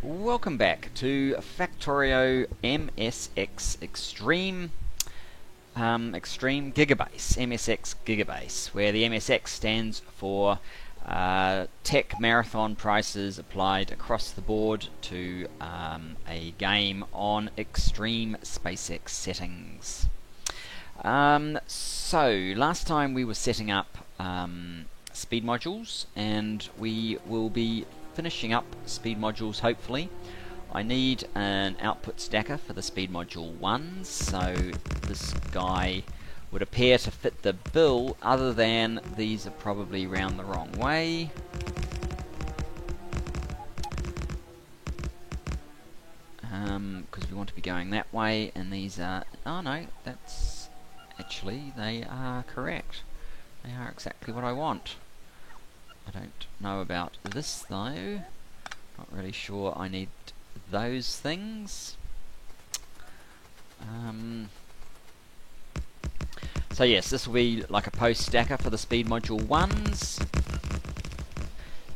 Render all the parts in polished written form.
Welcome back to Factorio MSX Extreme Gigabase, MSX Gigabase, where the MSX stands for Tech Marathon prices applied across the board to a game on extreme SpaceX settings. So last time we were setting up speed modules, and we will be finishing up speed modules hopefully. I need an output stacker for the speed module 1, so this guy would appear to fit the bill, other than these are probably round the wrong way. Because we want to be going that way, and these are... oh no, that's... actually, they are correct. They are exactly what I want. I don't know about this though. Not really sure I need those things. So yes, this will be like a post stacker for the speed module 1s.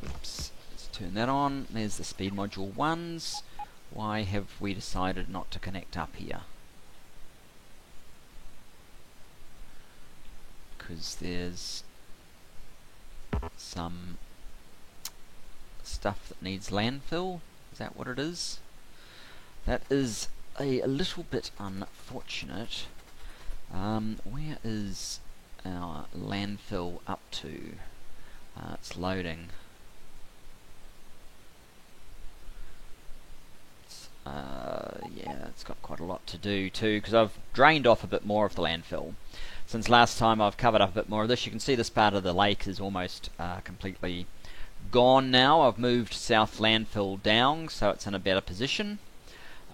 Oops, let's turn that on. There's the speed module 1s. Why have we decided not to connect up here? Because there's some stuff that needs landfill. Is that what it is? That is a little bit unfortunate. Where is our landfill up to? It's loading. Yeah, it's got quite a lot to do too, because I've drained off a bit more of the landfill. Since last time I've covered up a bit more of this. You can see this part of the lake is almost completely gone now. I've moved south landfill down, so it's in a better position.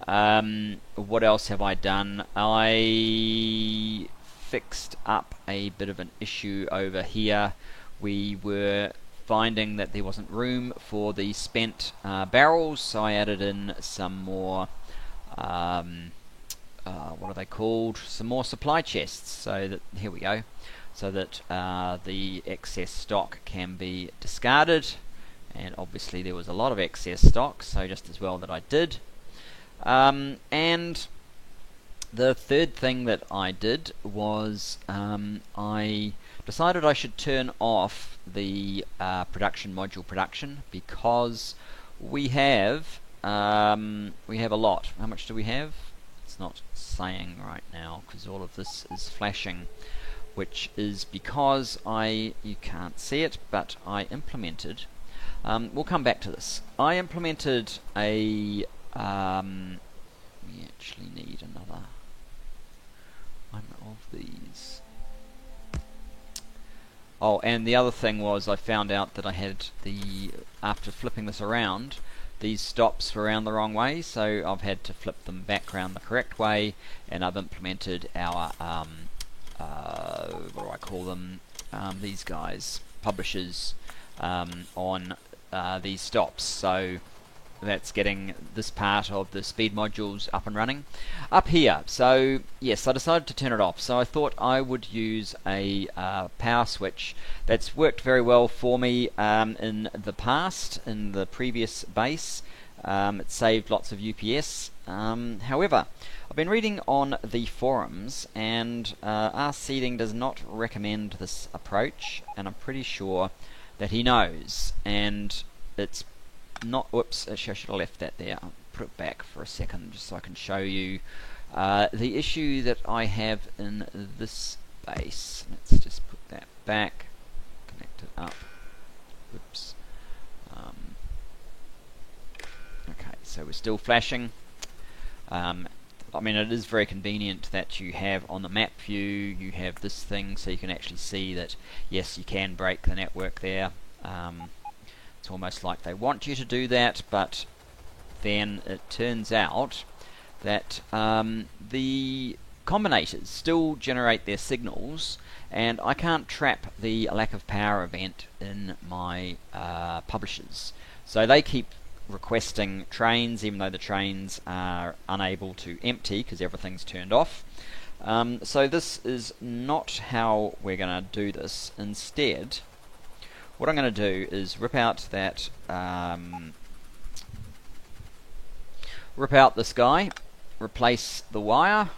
What else have I done? I fixed up a bit of an issue over here. We were finding that there wasn't room for the spent barrels, so I added in some more what are they called? Some more supply chests. So that, here we go, so that the excess stock can be discarded. And obviously there was a lot of excess stock, so just as well that I did. And the third thing that I did was I decided I should turn off the production module production, because we have a lot. How much do we have? It's not saying right now because all of this is flashing, which is because you can't see it, but I implemented, we'll come back to this. I implemented a we actually need another one of these. Oh, and the other thing was I found out that I had after flipping this around, these stops were around the wrong way, so I've had to flip them back around the correct way, and I've implemented our what do I call them? These guys, publishers, on these stops. So that's getting this part of the speed modules up and running up here. So yes, I decided to turn it off. So I thought I would use a power switch that's worked very well for me in the past, in the previous base. It saved lots of UPS. However, I've been reading on the forums, and R-Seeding does not recommend this approach, and I'm pretty sure that he knows. And it's not... whoops, I should have left that there. I'll put it back for a second just so I can show you the issue that I have in this base. Let's just put that back, connect it up. Whoops. Okay, so we're still flashing. I mean, it is very convenient that you have on the map view, you have this thing so you can actually see that yes, you can break the network there. It's almost like they want you to do that, but then it turns out that the combinators still generate their signals, and I can't trap the lack of power event in my publishers. So they keep requesting trains, even though the trains are unable to empty because everything's turned off. So this is not how we're going to do this. Instead, what I'm going to do is rip out that rip out this guy, replace the wire.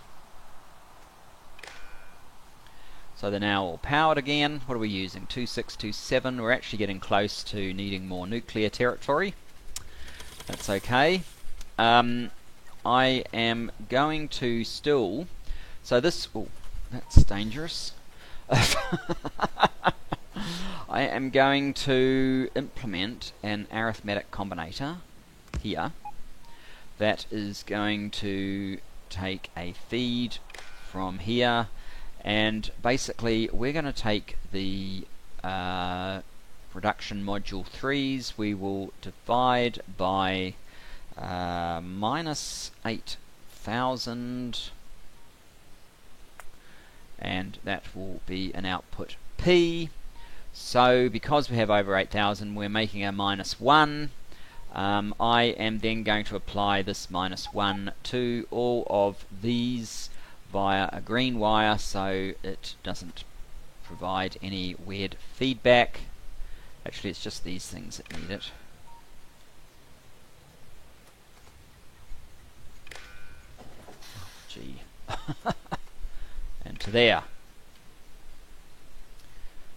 So they're now all powered again. What are we using? 2627. We're actually getting close to needing more nuclear territory. That's okay. I am going to still... So this... Oh, that's dangerous. I am going to implement an arithmetic combinator here that is going to take a feed from here, and basically we're going to take the production module 3s, we will divide by minus 8,000, and that will be an output P. So because we have over 8,000, we're making a minus 1. I am then going to apply this minus 1 to all of these via a green wire so it doesn't provide any weird feedback. Actually, it's just these things that need it. Gee. And to there.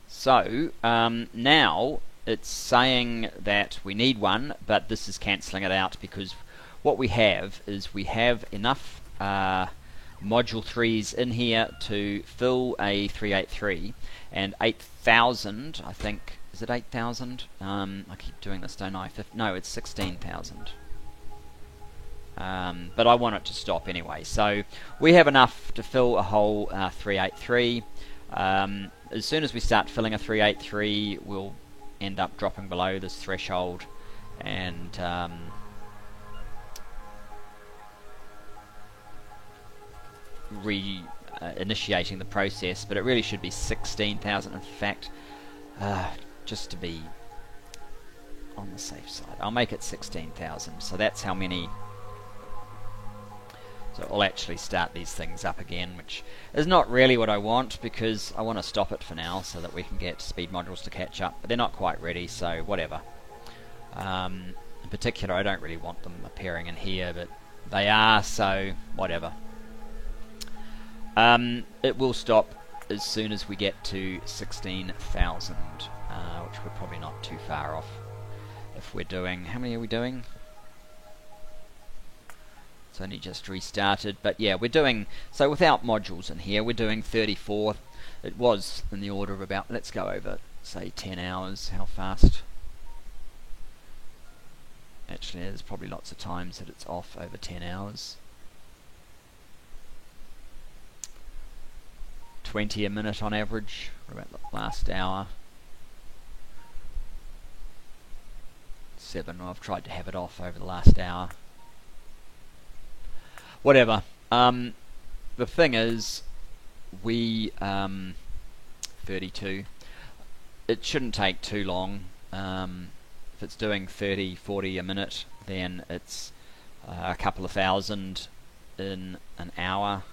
So now it's saying that we need one, but this is cancelling it out because what we have is we have enough module 3s in here to fill a 383, and 8,000, I think, is it 8,000? I keep doing this, don't I? No, it's 16,000. But I want it to stop anyway, so we have enough to fill a whole 383. As soon as we start filling a 383, we'll end up dropping below this threshold and initiating the process, but it really should be 16,000 in fact, just to be on the safe side. I'll make it 16,000, so that's how many. So I'll actually start these things up again, which is not really what I want because I want to stop it for now so that we can get speed modules to catch up, but they're not quite ready, so whatever. In particular, I don't really want them appearing in here, but they are, so whatever. It will stop as soon as we get to 16,000, which we're probably not too far off. If we're doing... How many are we doing? It's only just restarted, but yeah, we're doing... So without modules in here, we're doing 34. It was in the order of about... Let's go over, say, 10 hours. How fast? Actually, there's probably lots of times that it's off over 10 hours. 20 a minute on average, or about the last hour. 7, well, I've tried to have it off over the last hour. Whatever. The thing is, we 32. It shouldn't take too long. If it's doing 30, 40 a minute, then it's a couple of thousand in an hour.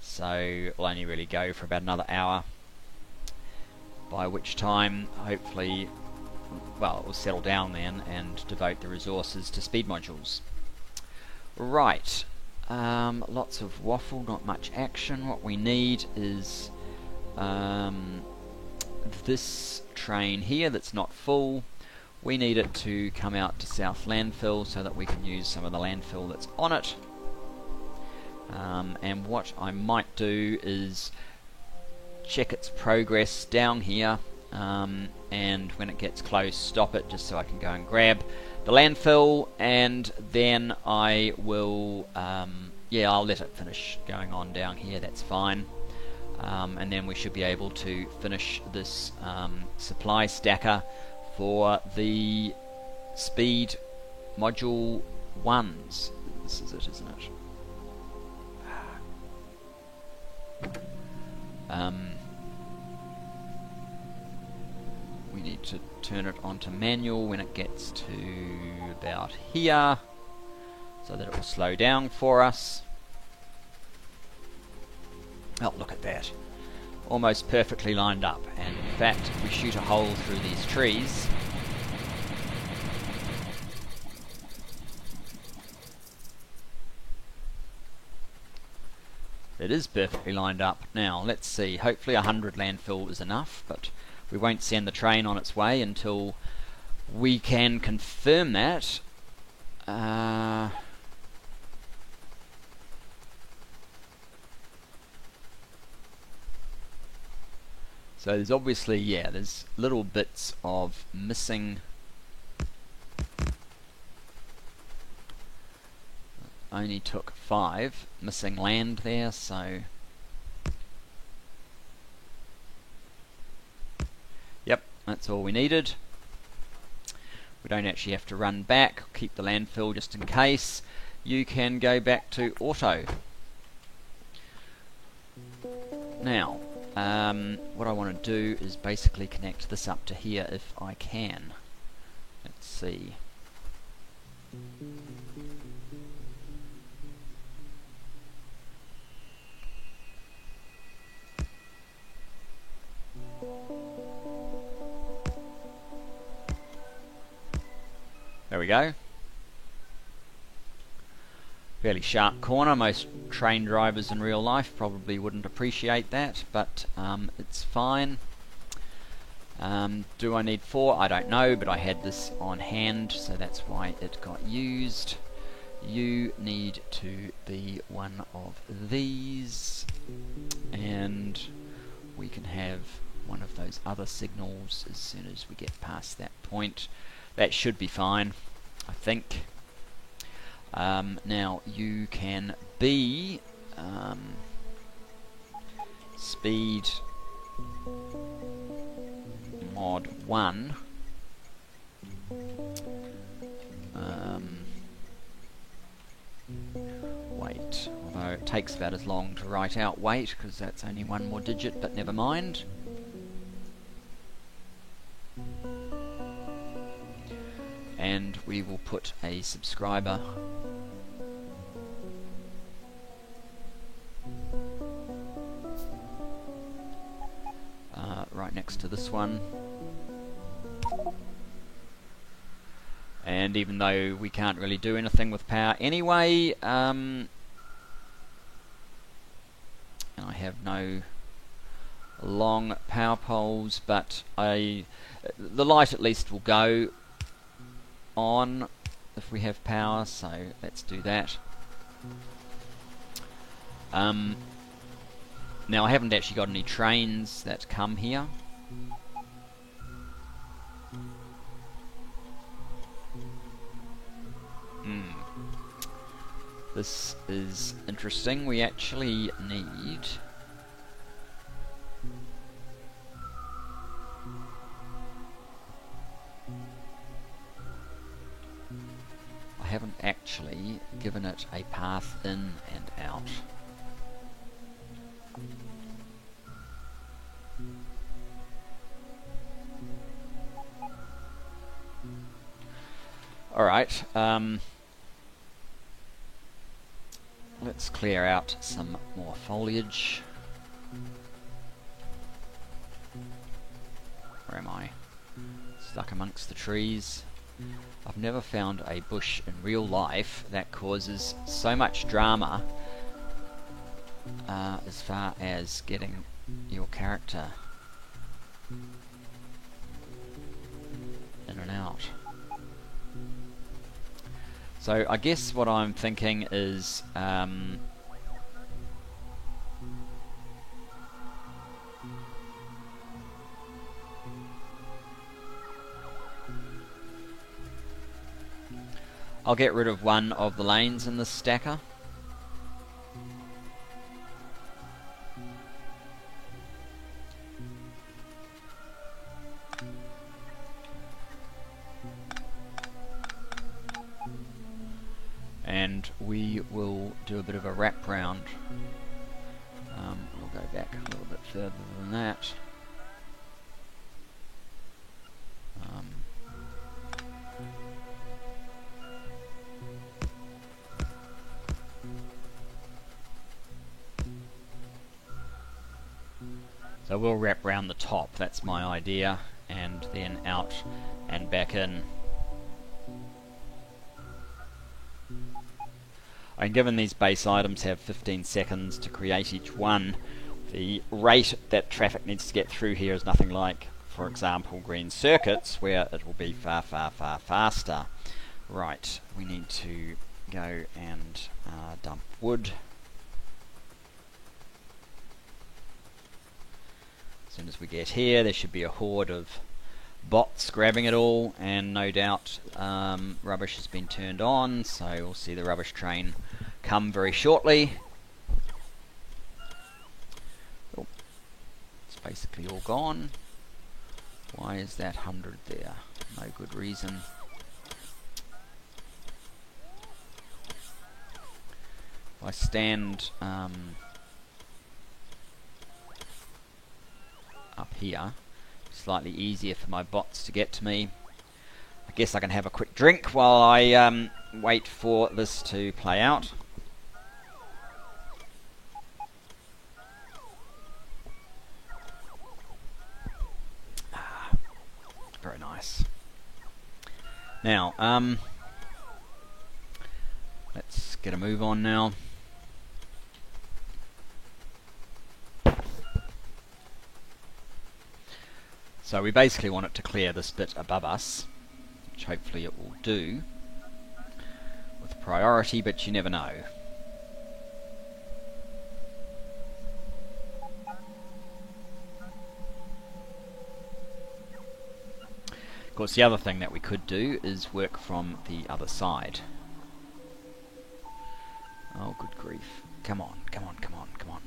So it'll only really go for about another hour. By which time, hopefully, well, it will settle down then and devote the resources to speed modules. Right. Lots of waffle, not much action. What we need is this train here that's not full. We need it to come out to South Landfill so that we can use some of the landfill that's on it. And what I might do is check its progress down here, and when it gets close, stop it just so I can go and grab the landfill, and then I will yeah, I'll let it finish going on down here, that's fine. And then we should be able to finish this supply stacker for the speed module 1s. This is it, isn't it? We need to turn it onto manual when it gets to about here, so that it will slow down for us. Oh, look at that. Almost perfectly lined up. And in fact, if we shoot a hole through these trees, It is perfectly lined up. Now, let's see. Hopefully 100 landfill is enough, but we won't send the train on its way until we can confirm that. So there's obviously, yeah, there's little bits of missing. Only took 5 missing land there, so yep, that's all we needed. We don't actually have to run back. Keep the landfill just in case. You can go back to auto. Now, what I want to do is basically connect this up to here if I can. Let's see. There we go. Fairly sharp corner. Most train drivers in real life probably wouldn't appreciate that, but it's fine. Do I need 4? I don't know, but I had this on hand, so that's why it got used. You need to be one of these, and we can have one of those other signals as soon as we get past that point. That should be fine, I think. Now you can be speed mod 1. Wait, although it takes about as long to write out wait because that's only one more digit, but never mind. And we will put a subscriber right next to this one. And even though we can't really do anything with power anyway, and I have no long power poles, but the light at least will go on if we have power, so let's do that. Now I haven't actually got any trains that come here. This is interesting. We actually need I haven't actually given it a path in and out. Alright, let's clear out some more foliage. Where am I? Stuck amongst the trees. I've never found a bush in real life that causes so much drama as far as getting your character in and out. So I guess what I'm thinking is I'll get rid of one of the lanes in this stacker. And we will do a bit of a wrap round. We'll go back a little bit further than that. So we'll wrap round the top, that's my idea, and then out and back in. And given these base items have 15 seconds to create each one, the rate that traffic needs to get through here is nothing like, for example, green circuits, where it will be far, far, far faster. Right, we need to go and dump wood. As soon as we get here, there should be a horde of bots grabbing it all, and no doubt rubbish has been turned on, so we'll see the rubbish train come very shortly. Oh, it's basically all gone. Why is that 100 there? No good reason. If I stand up here, slightly easier for my bots to get to me. I guess I can have a quick drink while I wait for this to play out. Very nice. Now, let's get a move on now. So we basically want it to clear this bit above us, which hopefully it will do with priority, but you never know. Of course, the other thing that we could do is work from the other side. Oh, good grief. Come on, come on, come on, come on.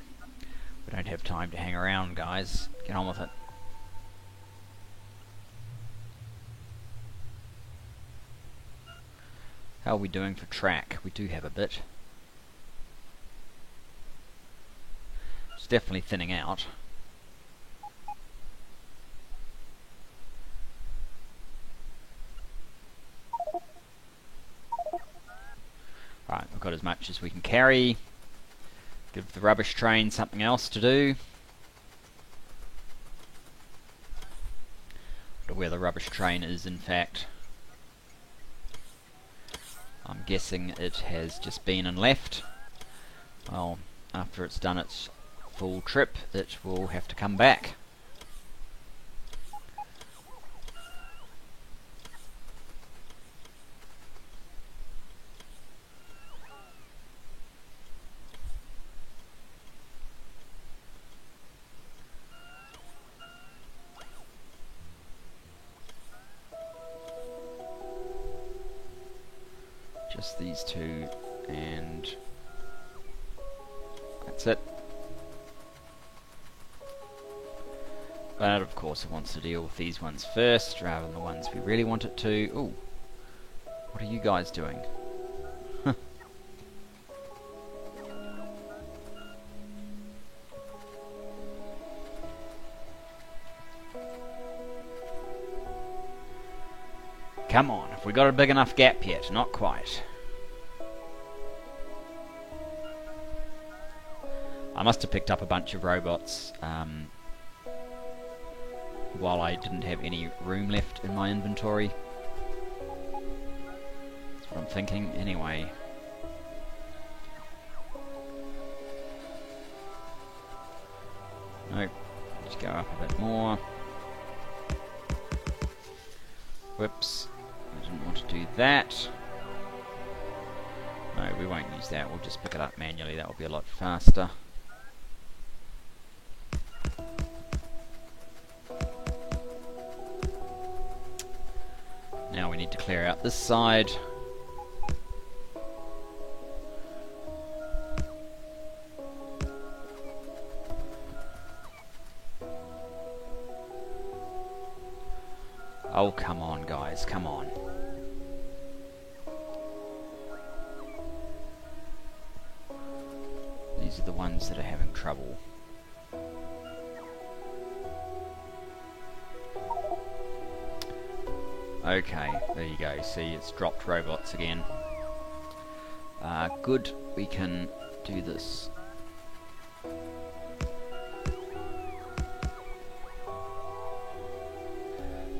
We don't have time to hang around, guys. Get on with it. How are we doing for track? We do have a bit. It's definitely thinning out. Right, we've got as much as we can carry. Give the rubbish train something else to do. I wonder where the rubbish train is, in fact. I'm guessing it has just been and left. Well, after it's done its full trip, it will have to come back. Just these two, and that's it. But of course it wants to deal with these ones first, rather than the ones we really want it to. Ooh, what are you guys doing? Come on, have we got a big enough gap yet? Not quite. I must have picked up a bunch of robots while I didn't have any room left in my inventory. That's what I'm thinking. Anyway. Nope. Just go up a bit more. Whoops. I didn't want to do that. No, we won't use that. We'll just pick it up manually. That will be a lot faster. Now we need to clear out this side. Oh, come on, guys, come on. These are the ones that are having trouble. Okay, there you go. See, it's dropped robots again. Good, we can do this.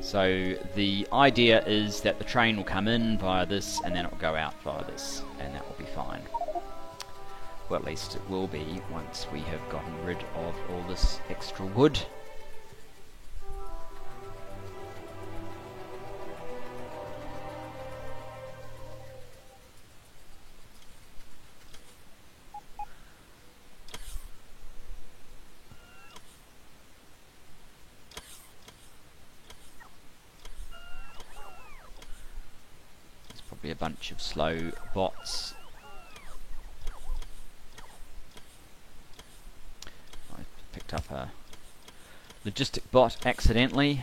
So the idea is that the train will come in via this and then it will go out via this, and that will be fine. Well, at least it will be once we have gotten rid of all this extra wood. There's probably a bunch of slow bots. Picked up a logistic bot accidentally.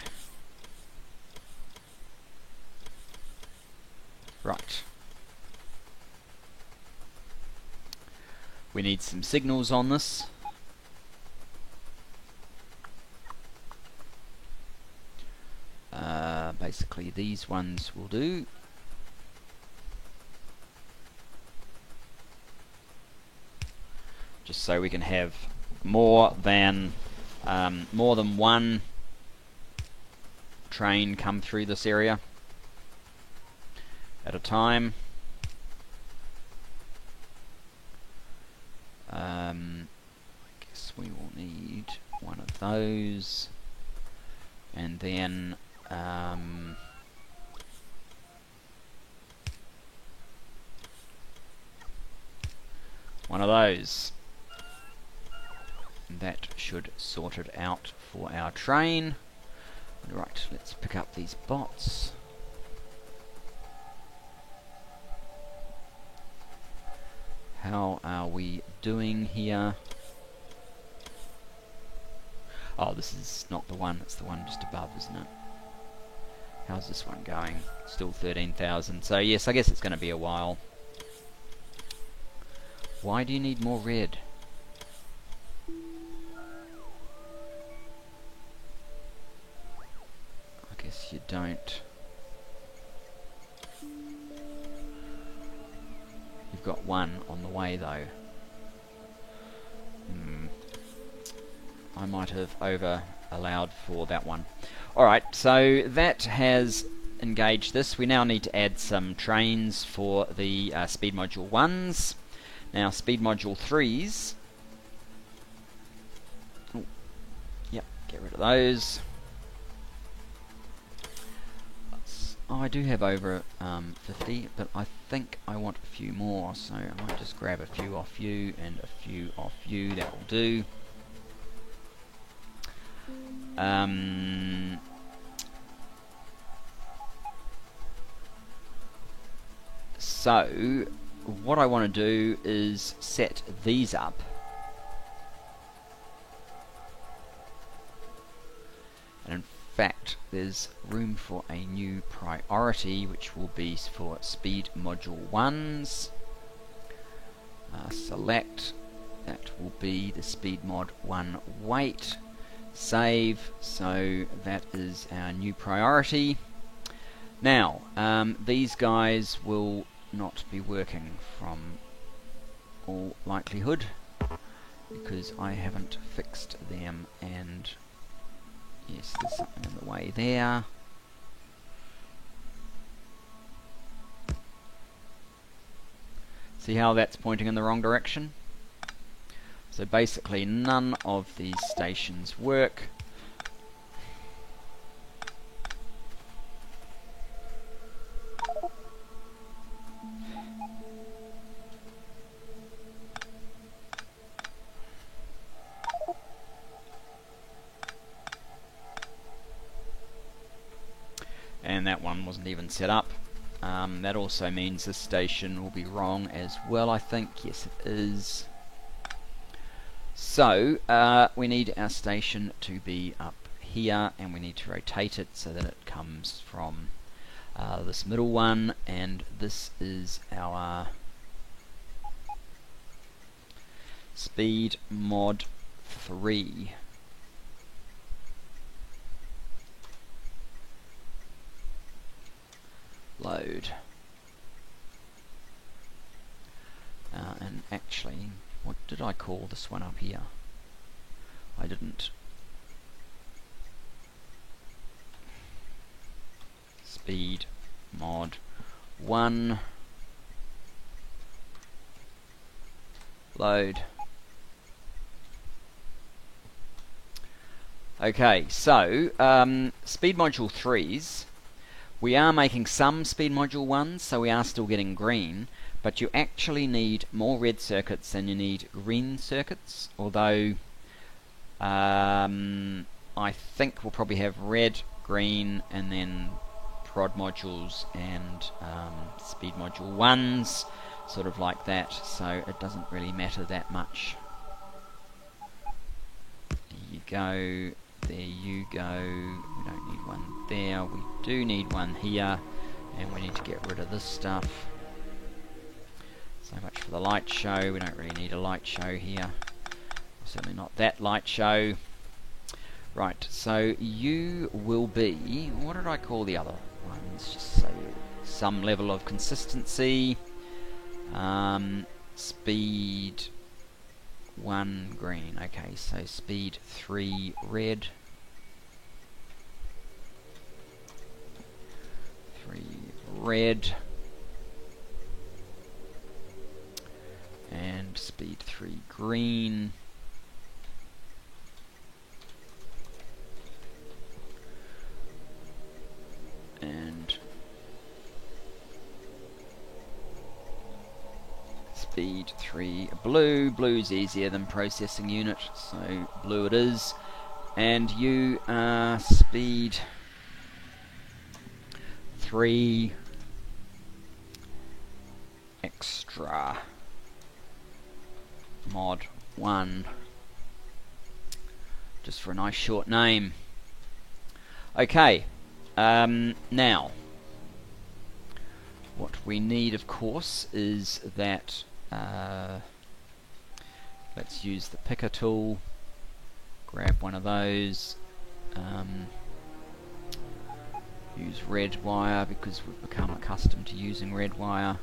Right. We need some signals on this. Basically these ones will do. Just so we can have more than one train come through this area at a time. I guess we will need one of those, and then one of those. That should sort it out for our train. Right, let's pick up these bots. How are we doing here? Oh, this is not the one, it's the one just above, isn't it? How's this one going? Still 13,000. So yes, I guess it's going to be a while. Why do you need more red? I guess you don't. You've got one on the way though. I might have over allowed for that one. Alright, so that has engaged this. We now need to add some trains for the speed module 1s. Now speed module 3s. Ooh, yep, get rid of those. Oh, I do have over 50, but I think I want a few more, so I might just grab a few off you and a few off you. That will do. So what I want to do is set these up. And in fact, there's room for a new priority, which will be for speed module 1s. Select. That will be the speed mod 1 weight. Save. So that is our new priority. Now, these guys will not be working from all likelihood because I haven't fixed them, and yes, there's something in the way there. See how that's pointing in the wrong direction? So basically none of these stations work. And that one wasn't even set up. That also means this station will be wrong as well, I think. Yes, it is. So, we need our station to be up here, and we need to rotate it so that it comes from this middle one, and this is our speed mod 3. Load. And actually, what did I call this one up here? I didn't. speed mod 1, load. Okay, so speed module 3s, we are making some speed module 1s, so we are still getting green, but you actually need more red circuits than you need green circuits, although I think we'll probably have red, green, and then prod modules and speed module 1s, sort of like that, so it doesn't really matter that much. There you go. There you go. We don't need one there. We do need one here, and we need to get rid of this stuff. So much for the light show. We don't really need a light show here. Certainly not that light show. Right, so you will be... what did I call the other ones? Just so some level of consistency. Speed 1 green. Okay, so speed 3 red. 3 red. And speed 3 green. And speed 3 blue. Blue's easier than processing unit, so blue it is. And you are speed 3 extra mod 1, just for a nice short name. Okay, now what we need, of course, is that let's use the picker tool, grab one of those, use red wire because we've become accustomed to using red wire.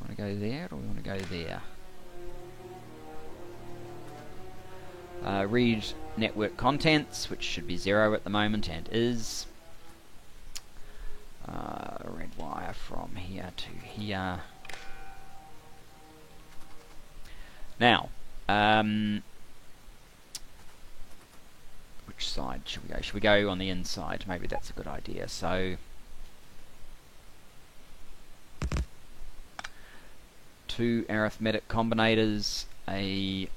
Want to go there, or we want to go there? Read network contents, which should be 0 at the moment, and is. Red wire from here to here. Now, which side should we go? Should we go on the inside? Maybe that's a good idea. So, 2 arithmetic combinators, we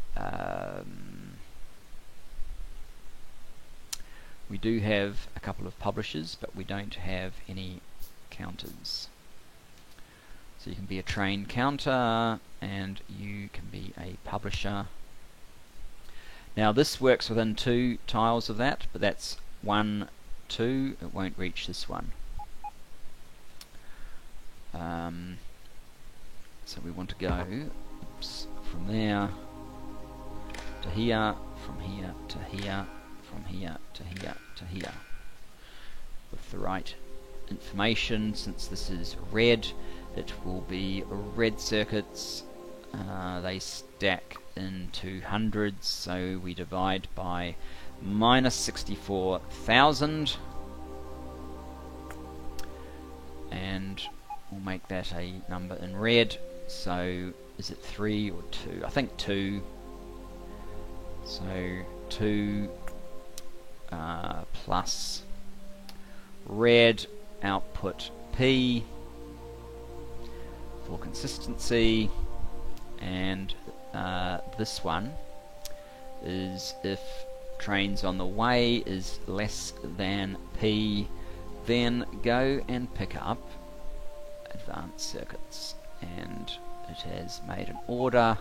do have a couple of publishers, but we don't have any counters. So you can be a train counter, and you can be a publisher. Now this works within 2 tiles of that, but that's 1, 2, it won't reach this one. So we want to go from there to here, from here to here, from here to here to here, with the right information. Since this is red, it will be red circuits. They stack into hundreds, so we divide by minus 64,000, and we'll make that a number in red. So is it 3 or 2? I think 2. So 2 plus red output P for consistency, and this one is if trains on the way is less than P, then go and pick up advanced circuits, and it has made an order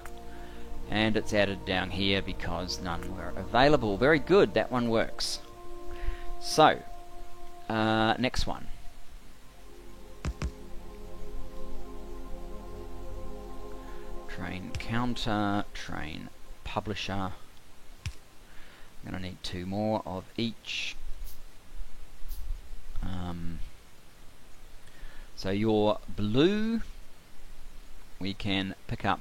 and it's added down here because none were available. Very good, that one works. So next one, train counter, train publisher. I'm going to need 2 more of each. So your blue, we can pick up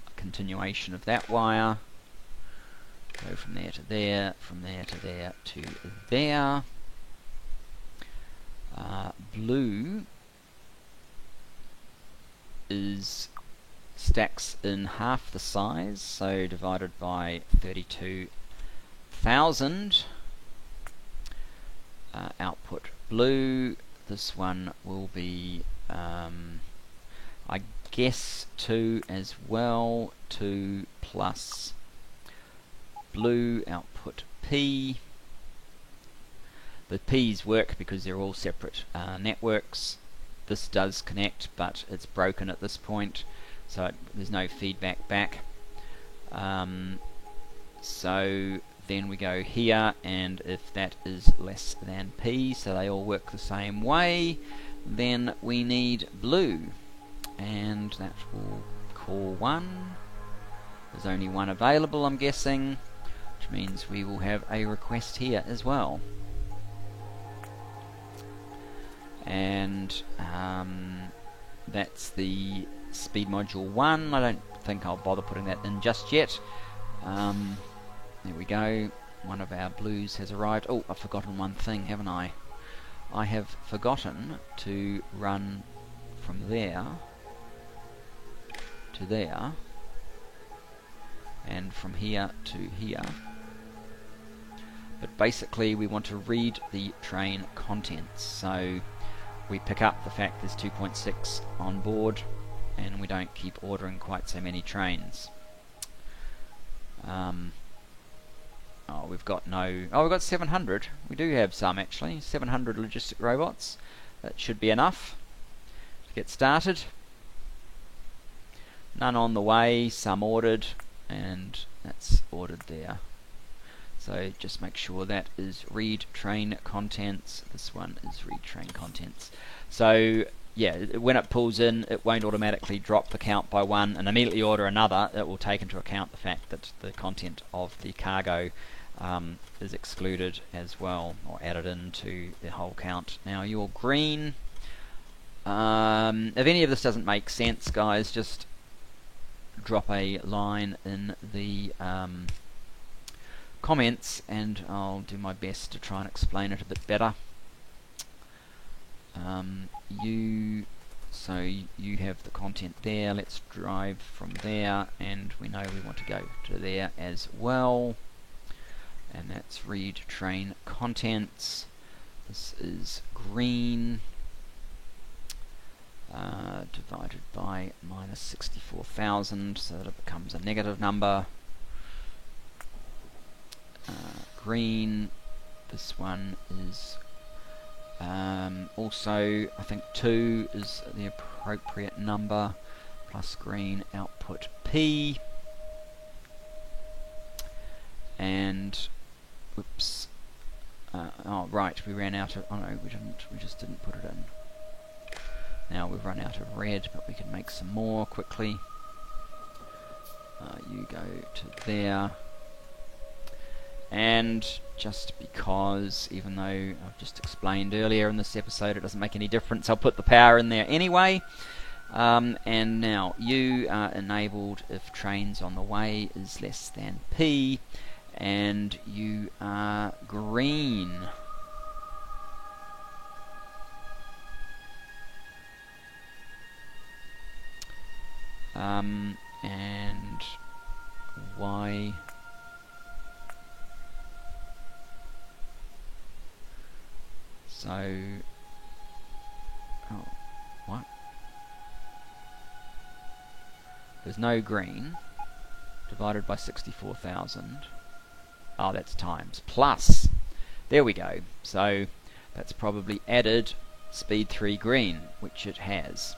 a continuation of that wire, go from there to there, from there to there to there. Blue stacks in half the size, so divided by 32,000. Output blue, this one will be I guess 2 as well, 2 plus blue, output P. The P's work because they're all separate networks. This does connect, but it's broken at this point, so there's no feedback back. So then we go here, and if that is less than P, so they all work the same way, then we need blue, and that will call 1. There's only one available, I'm guessing, which means we will have a request here as well. And that's the speed module 1. I don't think I'll bother putting that in just yet. There we go. One of our blues has arrived. Oh, I've forgotten one thing, haven't I? I have forgotten to run from there to there, and from here to here. But basically we want to read the train contents, so we pick up the fact there's 2.6 on board, and we don't keep ordering quite so many trains. We've got 700. We do have some, actually. 700 logistic robots. That should be enough to get started. None on the way, some ordered, and that's ordered there. So just make sure that is read train contents. This one is read train contents. So yeah, when it pulls in, it won't automatically drop the count by 1 and immediately order another. It will take into account the fact that the content of the cargo is excluded as well, or added into the whole count. Now your green, if any of this doesn't make sense, guys, just drop a line in the comments and I'll do my best to try and explain it a bit better. So you have the content there. Let's drive from there, and we know we want to go to there as well, and that's read train contents. This is green, divided by minus 64,000, so that it becomes a negative number. Green, this one is also, I think 2 is the appropriate number, plus green, output P. And whoops, oh right, we ran out of, oh no, we just didn't put it in. Now we've run out of red, but we can make some more quickly. You go to there, and just because, even though I've just explained earlier in this episode it doesn't make any difference, I'll put the power in there anyway. And now you are enabled if trains on the way is less than P, and you are green. And Y, so, oh, what? There's no green, divided by 64,000. Oh, that's times, plus. There we go. So that's probably added speed 3 green, which it has.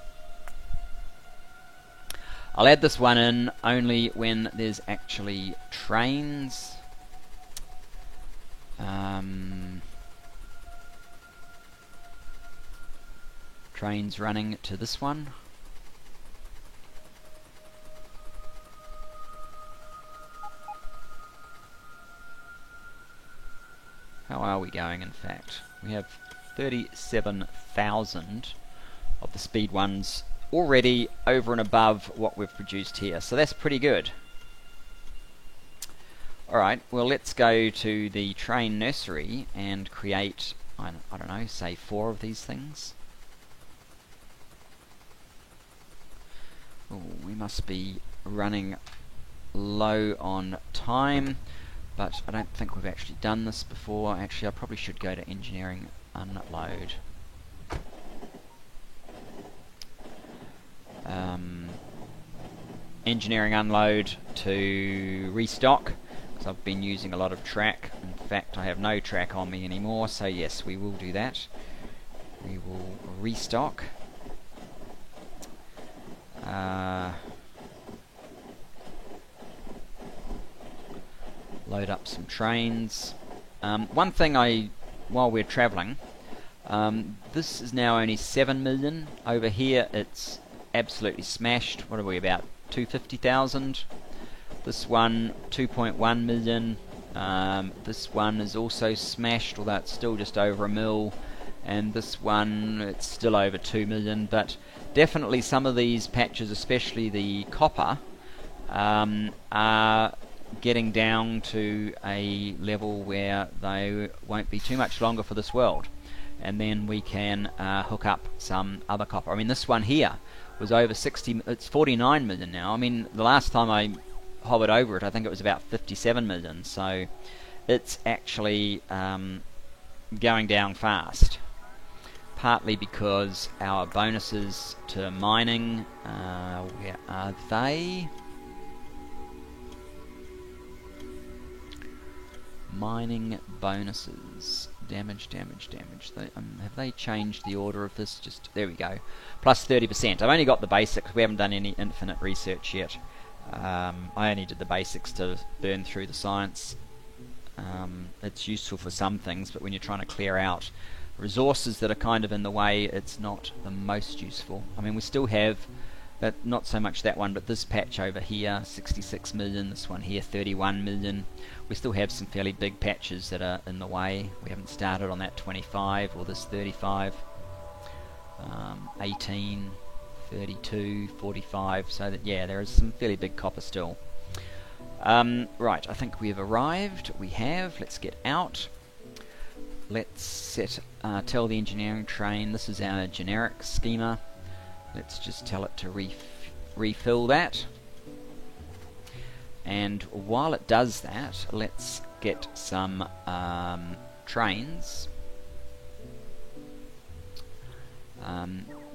I'll add this one in only when there's actually trains. Trains running to this one. How are we going, in fact? We have 37,000 of the speed ones already over and above what we've produced here, so that's pretty good. Alright, well let's go to the train nursery and create I don't know, say 4 of these things. Ooh, we must be running low on time, but I don't think we've actually done this before. Actually, I probably should go to engineering unload. Engineering unload to restock, because I've been using a lot of track. In fact, I have no track on me anymore, so yes, we will do that. We will restock. Load up some trains. One thing while we're travelling, this is now only 7 million. Over here it's absolutely smashed. What are we, about 250,000? This one 2.1 million. This one is also smashed, although it's still just over a mil. And this one, it's still over 2 million. But definitely some of these patches, especially the copper, are getting down to a level where they won't be too much longer for this world, and then we can hook up some other copper. I mean, this one here was over 60, it's 49 million now. I mean, the last time I hovered over it, I think it was about 57 million, so it's actually going down fast, partly because our bonuses to mining, where are they? Mining bonuses, damage. Have they changed the order of this? Just there we go. Plus 30%. I've only got the basics. We haven't done any infinite research yet. I only did the basics to burn through the science. It's useful for some things, but when you're trying to clear out resources that are kind of in the way, it's not the most useful. I mean, we still have that, not so much that one, but this patch over here, 66 million, this one here, 31 million. We still have some fairly big patches that are in the way. We haven't started on that 25 or this 35, 18, 32, 45, so that, yeah, there is some fairly big copper still. Right, I think we have arrived. We have. Let's get out. Let's tell the engineering train, this is our generic schema. Let's just tell it to refill that. And while it does that, let's get some trains.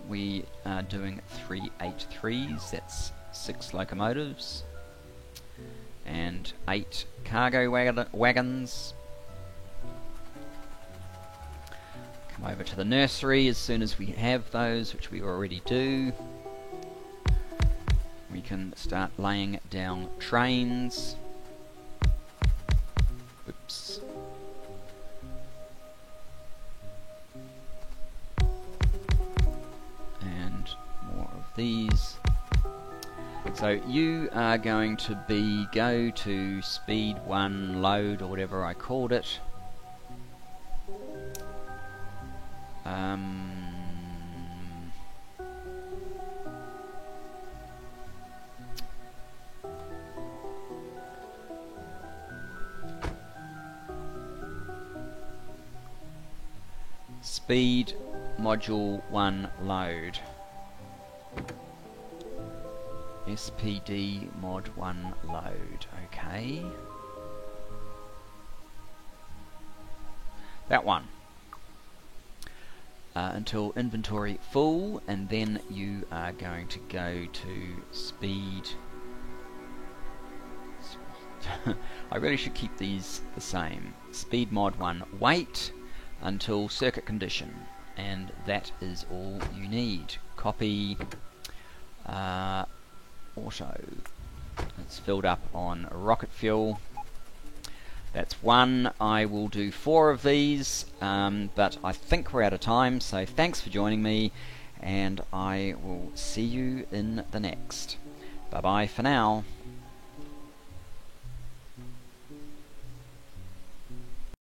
We are doing 383s, that's 6 locomotives, and 8 cargo wagons. Come over to the nursery as soon as we have those, which we already do. We can start laying down trains. Oops. And more of these. So you are going to go to speed 1 load, or whatever I called it. Speed module 1 load. SPD mod 1 load. Okay. That one. Until inventory full, and then you are going to go to speed. I really should keep these the same. Speed mod 1 wait until circuit condition, and that is all you need. Copy auto. It's filled up on rocket fuel. That's 1. I will do 4 of these, but I think we're out of time, so thanks for joining me, and I will see you in the next. Bye bye for now.